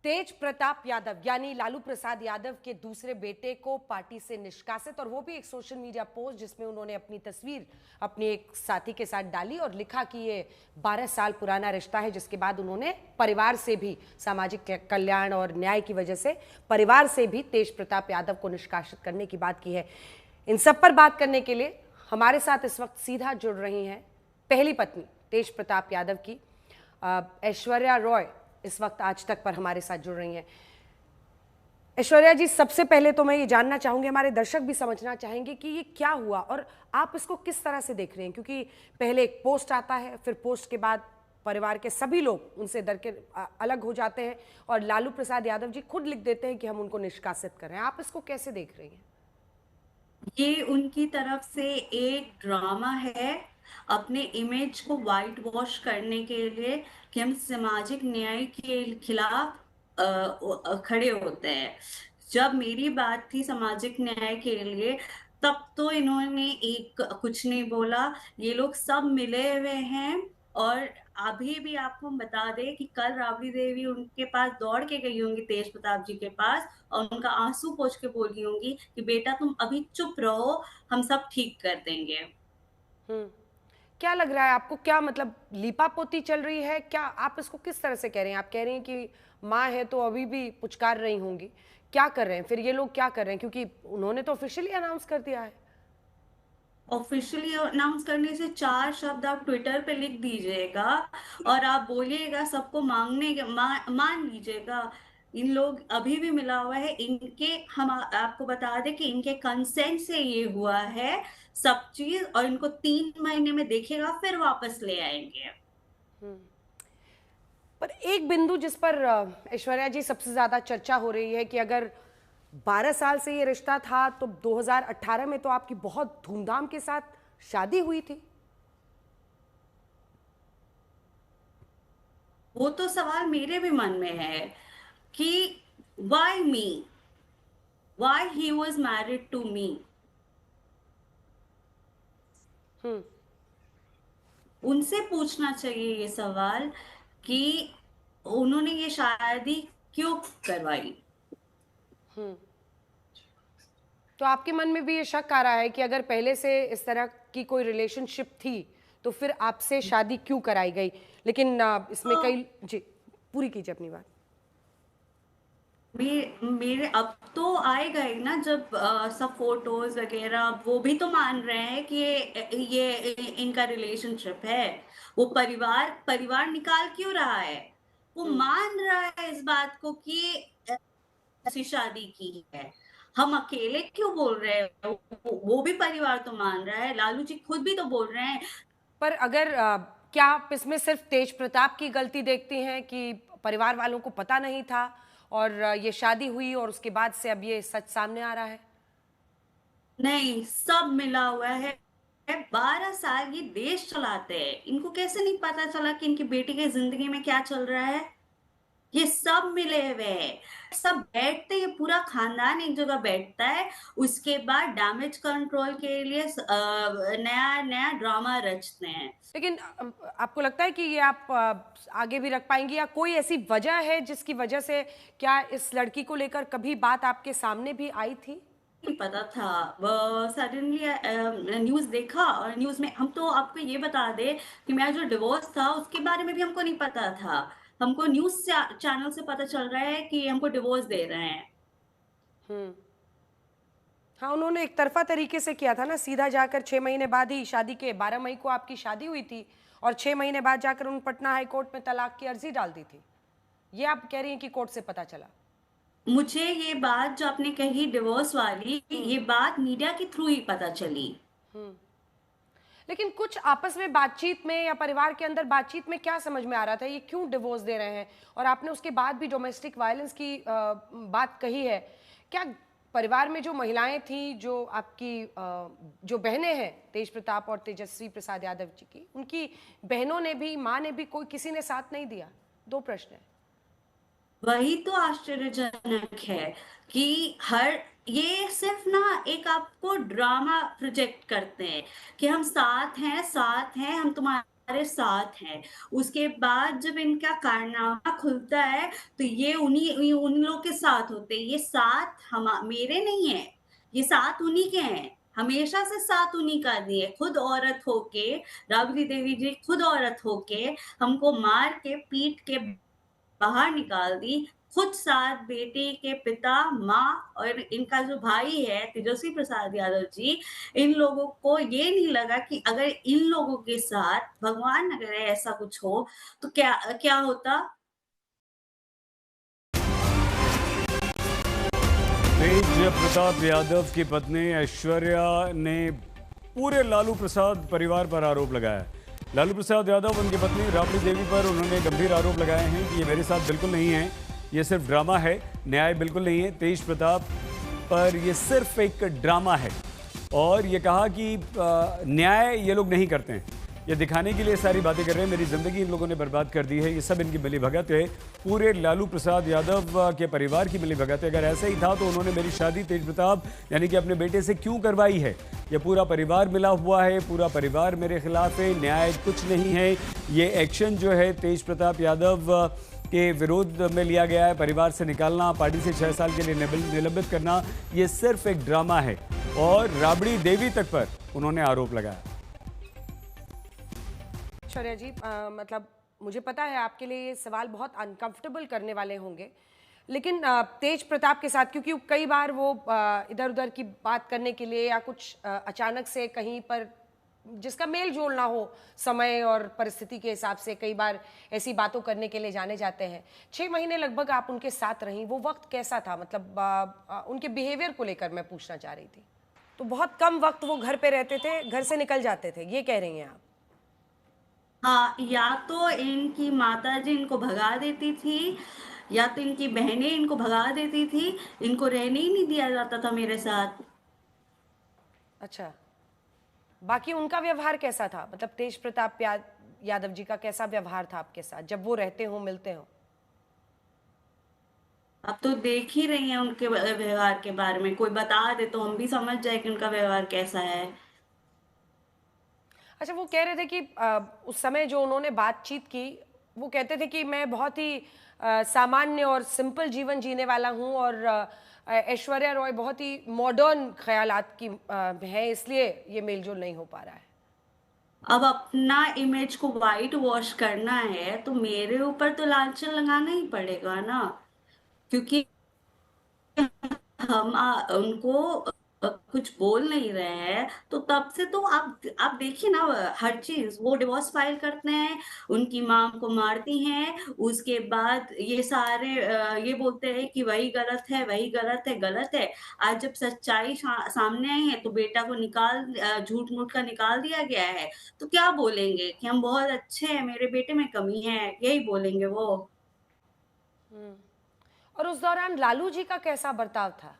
तेज प्रताप यादव यानी लालू प्रसाद यादव के दूसरे बेटे को पार्टी से निष्कासित, और वो भी एक सोशल मीडिया पोस्ट जिसमें उन्होंने अपनी तस्वीर अपने एक साथी के साथ डाली और लिखा कि ये 12 साल पुराना रिश्ता है, जिसके बाद उन्होंने परिवार से भी सामाजिक कल्याण और न्याय की वजह से परिवार से भी तेज प्रताप यादव को निष्कासित करने की बात की है। इन सब पर बात करने के लिए हमारे साथ इस वक्त सीधा जुड़ रही हैं पहली पत्नी तेज प्रताप यादव की ऐश्वर्या रॉय इस वक्त आज तक पर हमारे साथ जुड़ रही हैं। ऐश्वर्या जी, सबसे पहले तो मैं ये जानना चाहूंगी, हमारे दर्शक भी समझना चाहेंगे कि ये क्या हुआ और आप इसको किस तरह से देख रहे हैं, क्योंकि पहले एक पोस्ट आता है, फिर पोस्ट के बाद परिवार के सभी लोग उनसे डर के अलग हो जाते हैं और लालू प्रसाद यादव जी खुद लिख देते हैं कि हम उनको निष्कासित कर रहे हैं। आप इसको कैसे देख रही हैं? ये उनकी तरफ से एक ड्रामा है, अपने इमेज को वाइट वॉश करने के लिए, कि हम सामाजिक न्याय के खिलाफ खड़े होते हैं। जब मेरी बात थी सामाजिक न्याय के लिए, तब तो इन्होंने एक कुछ नहीं बोला। ये लोग सब मिले हुए हैं। और अभी भी आपको हम बता दें कि कल राबड़ी देवी उनके पास दौड़ के गई होंगी, तेज प्रताप जी के पास, और उनका आंसू पोंछ के बोली होंगी कि बेटा तुम अभी चुप रहो, हम सब ठीक कर देंगे। क्या लग रहा है आपको, क्या मतलब लीपापोती चल रही है क्या? आप इसको किस तरह से कह रहे हैं? आप कह रहे हैं कि माँ है तो अभी भी पुचकार रही होंगी, क्या कर रहे हैं फिर ये लोग, क्या कर रहे हैं? क्योंकि उन्होंने तो ऑफिशियली अनाउंस कर दिया है। ऑफिशियली अनाउंस करने से 4 शब्द आप ट्विटर पे लिख दीजिएगा और आप बोलिएगा, सबको मान लीजिएगा। इन लोग अभी भी मिला हुआ है इनके, हम आपको बता दें कि इनके कंसेंट से ये हुआ है सब चीज, और इनको 3 महीने में देखेगा फिर वापस ले आएंगे। पर एक बिंदु जिस पर ऐश्वर्या जी सबसे ज्यादा चर्चा हो रही है कि अगर 12 साल से ये रिश्ता था तो 2018 में तो आपकी बहुत धूमधाम के साथ शादी हुई थी। वो तो सवाल मेरे भी मन में है कि why me, why he was married to me. उनसे पूछना चाहिए ये सवाल कि उन्होंने ये शादी क्यों करवाई। तो आपके मन में भी ये शक आ रहा है कि अगर पहले से इस तरह की कोई रिलेशनशिप थी तो फिर आपसे शादी क्यों कराई गई? लेकिन इसमें तो कई जी, पूरी कीजिए अपनी बात। मेरे अब तो आएगा ही ना, जब सब फोटोज वगैरह वो भी तो मान रहे हैं कि ये इनका रिलेशनशिप है। वो परिवार परिवार निकाल क्यों रहा है? वो मान रहा है इस बात को कि ऐसी शादी की है। हम अकेले क्यों बोल रहे हैं? वो भी परिवार तो मान रहा है, लालू जी खुद भी तो बोल रहे हैं। पर अगर क्या आप इसमें सिर्फ तेज प्रताप की गलती देखती हैं कि परिवार वालों को पता नहीं था और ये शादी हुई और उसके बाद से अब ये सच सामने आ रहा है? नहीं, सब मिला हुआ है। 12 साल ये देश चलाते हैं, इनको कैसे नहीं पता चला कि इनकी बेटी की जिंदगी में क्या चल रहा है? ये सब मिले हुए हैं, सब बैठते, ये पूरा खानदान एक जगह बैठता है। उसके बाद डैमेज कंट्रोल के लिए नया नया ड्रामा रचते हैं। लेकिन आपको लगता है कि ये आप आगे भी रख पाएंगी, या कोई ऐसी वजह है जिसकी वजह से, क्या इस लड़की को लेकर कभी बात आपके सामने भी आई थी? नहीं पता था, सडनली न्यूज देखा, और न्यूज में हम तो आपको ये बता दे कि मेरा जो डिवोर्स था उसके बारे में भी हमको नहीं पता था। हमको न्यूज चैनल से पता चल रहा है कि हमको डिवोर्स दे रहे हैं। हाँ, उन्होंने एक तरफा तरीके से किया था ना, सीधा जाकर 6 महीने बाद ही, शादी के 12 मई को आपकी शादी हुई थी और 6 महीने बाद जाकर उन पटना हाई कोर्ट में तलाक की अर्जी डाल दी थी। ये आप कह रही हैं कि कोर्ट से पता चला? मुझे ये बात जो आपने कही डिवोर्स वाली, ये बात मीडिया के थ्रू ही पता चली। लेकिन कुछ आपस में बातचीत में या परिवार के अंदर बातचीत में क्या समझ में आ रहा था, ये क्यों डिवोर्स दे रहे हैं? और आपने उसके बाद भी डोमेस्टिक वायलेंस की बात कही है। क्या परिवार में जो महिलाएं थी, जो आपकी जो बहनें हैं तेज प्रताप और तेजस्वी प्रसाद यादव जी की, उनकी बहनों ने भी, माँ ने भी, कोई किसी ने साथ नहीं दिया? दो प्रश्न है। वही तो आश्चर्यजनक है कि हर ये सिर्फ ना एक आपको ड्रामा प्रोजेक्ट करते हैं कि हम साथ हैं, साथ हैं, हम तुम्हारे सारे साथ हैं। उसके बाद जब इनका कारनामा खुलता है तो ये उन लोग के साथ होते हैं। ये साथ हम मेरे नहीं है, ये साथ उन्हीं के हैं, हमेशा से साथ उन्हीं का दिए। खुद औरत होके, राबड़ी देवी जी खुद औरत होके हमको मार के पीट के बाहर निकाल दी। खुद साथ बेटे के पिता, माँ और इनका जो भाई है तेजस्वी प्रसाद यादव जी, इन लोगों को ये नहीं लगा कि अगर इन लोगों के साथ भगवान अगर ऐसा कुछ हो तो क्या क्या होता। तेज प्रताप यादव की पत्नी ऐश्वर्या ने पूरे लालू प्रसाद परिवार पर आरोप लगाया। लालू प्रसाद यादव उनकी पत्नी राबड़ी देवी पर उन्होंने गंभीर आरोप लगाए हैं कि ये मेरे साथ बिल्कुल नहीं है, ये सिर्फ ड्रामा है, न्याय बिल्कुल नहीं है। तेज प्रताप पर ये सिर्फ एक ड्रामा है और ये कहा कि न्याय ये लोग नहीं करते हैं, ये दिखाने के लिए सारी बातें कर रहे हैं। मेरी ज़िंदगी इन लोगों ने बर्बाद कर दी है, ये सब इनकी मिलीभगत है, पूरे लालू प्रसाद यादव के परिवार की मिलीभगत है। अगर ऐसा ही था तो उन्होंने मेरी शादी तेज प्रताप यानी कि अपने बेटे से क्यों करवाई है? ये पूरा परिवार मिला हुआ है, पूरा परिवार मेरे खिलाफ है, न्याय कुछ नहीं है। ये एक्शन जो है तेज प्रताप यादव के विरोध में लिया गया है, परिवार से निकालना, पार्टी से 6 साल के लिए निलंबित करना, ये सिर्फ एक ड्रामा है। और राबड़ी देवी तक पर उन्होंने आरोप लगाया। ऐश्वर्या जी, मतलब मुझे पता है आपके लिए ये सवाल बहुत अनकंफर्टेबल करने वाले होंगे, लेकिन तेज प्रताप के साथ क्योंकि कई बार वो इधर उधर की बात करने के लिए या कुछ अचानक से कहीं पर जिसका मेल जोल ना हो समय और परिस्थिति के हिसाब से कई बार ऐसी बातों करने के लिए जाने जाते हैं। 6 महीने लगभग आप उनके साथ रहीं, वो वक्त कैसा था? मतलब उनके बिहेवियर को लेकर मैं पूछना चाह रही थी। तो बहुत कम वक्त वो घर पे रहते थे, घर से निकल जाते थे, ये कह रही हैं आप? हाँ, या तो इनकी माताजी इनको भगा देती थी या तो इनकी बहनें इनको भगा देती थी। इनको रहने ही नहीं दिया जाता था मेरे साथ। अच्छा, बाकी उनका व्यवहार कैसा था? मतलब तेज प्रताप यादव जी का कैसा व्यवहार था आपके साथ जब वो रहते हो, मिलते हो? अब तो देख ही रही हैं उनके व्यवहार के बारे में। कोई बता दे तो हम भी समझ जाए कि उनका व्यवहार कैसा है। अच्छा, वो कह रहे थे कि उस समय जो उन्होंने बातचीत की, वो कहते थे कि मैं बहुत ही सामान्य और सिंपल जीवन जीने वाला हूँ और ऐश्वर्या रॉय बहुत ही मॉडर्न ख्यालात की है, इसलिए ये मेलजोल नहीं हो पा रहा है। अब अपना इमेज को वाइट वॉश करना है तो मेरे ऊपर तो लांछन लगाना ही पड़ेगा ना, क्योंकि हम उनको कुछ बोल नहीं रहे हैं। तो तब से तो आप देखिए ना, हर चीज वो डिवोर्स फाइल करते हैं, उनकी मां को मारती हैं, उसके बाद ये सारे ये बोलते हैं कि वही गलत है, वही गलत है, गलत है। आज जब सच्चाई सामने आई है तो बेटा को झूठ मूठ का निकाल दिया गया है। तो क्या बोलेंगे कि हम बहुत अच्छे हैं, मेरे बेटे में कमी है, यही बोलेंगे वो। और उस दौरान लालू जी का कैसा बर्ताव था?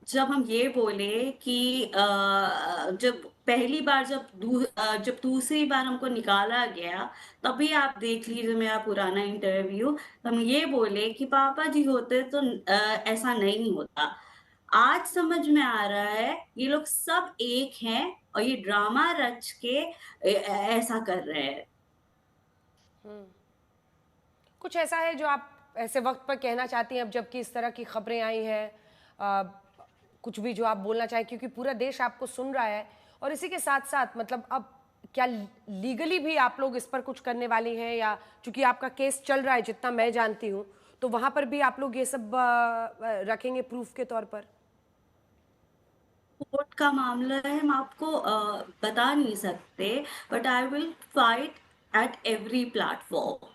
जब हम ये बोले कि जब पहली बार जब दूसरी बार हमको निकाला गया, तभी आप देख लीजिए मेरा पुराना इंटरव्यू। हम ये बोले कि पापा जी होते तो ऐसा नहीं होता। आज समझ में आ रहा है ये लोग सब एक हैं और ये ड्रामा रच के ऐसा कर रहे हैं। कुछ ऐसा है जो आप ऐसे वक्त पर कहना चाहती हैं अब जबकि इस तरह की खबरें आई हैं? कुछ भी जो आप बोलना चाहें, क्योंकि पूरा देश आपको सुन रहा है। और इसी के साथ साथ मतलब अब क्या लीगली भी आप लोग इस पर कुछ करने वाली हैं, या चूंकि आपका केस चल रहा है जितना मैं जानती हूँ, तो वहां पर भी आप लोग ये सब रखेंगे प्रूफ के तौर पर? कोर्ट का मामला है, हम आपको बता नहीं सकते, but I will fight at every platform.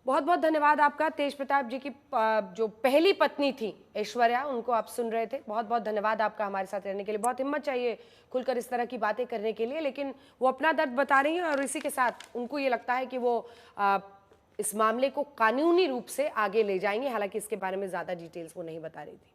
बहुत बहुत धन्यवाद आपका। तेज प्रताप जी की जो पहली पत्नी थी ऐश्वर्या, उनको आप सुन रहे थे। बहुत बहुत धन्यवाद आपका हमारे साथ रहने के लिए। बहुत हिम्मत चाहिए खुलकर इस तरह की बातें करने के लिए, लेकिन वो अपना दर्द बता रही हैं और इसी के साथ उनको ये लगता है कि वो इस मामले को कानूनी रूप से आगे ले जाएंगे। हालांकि इसके बारे में ज़्यादा डिटेल्स वो नहीं बता रही थी।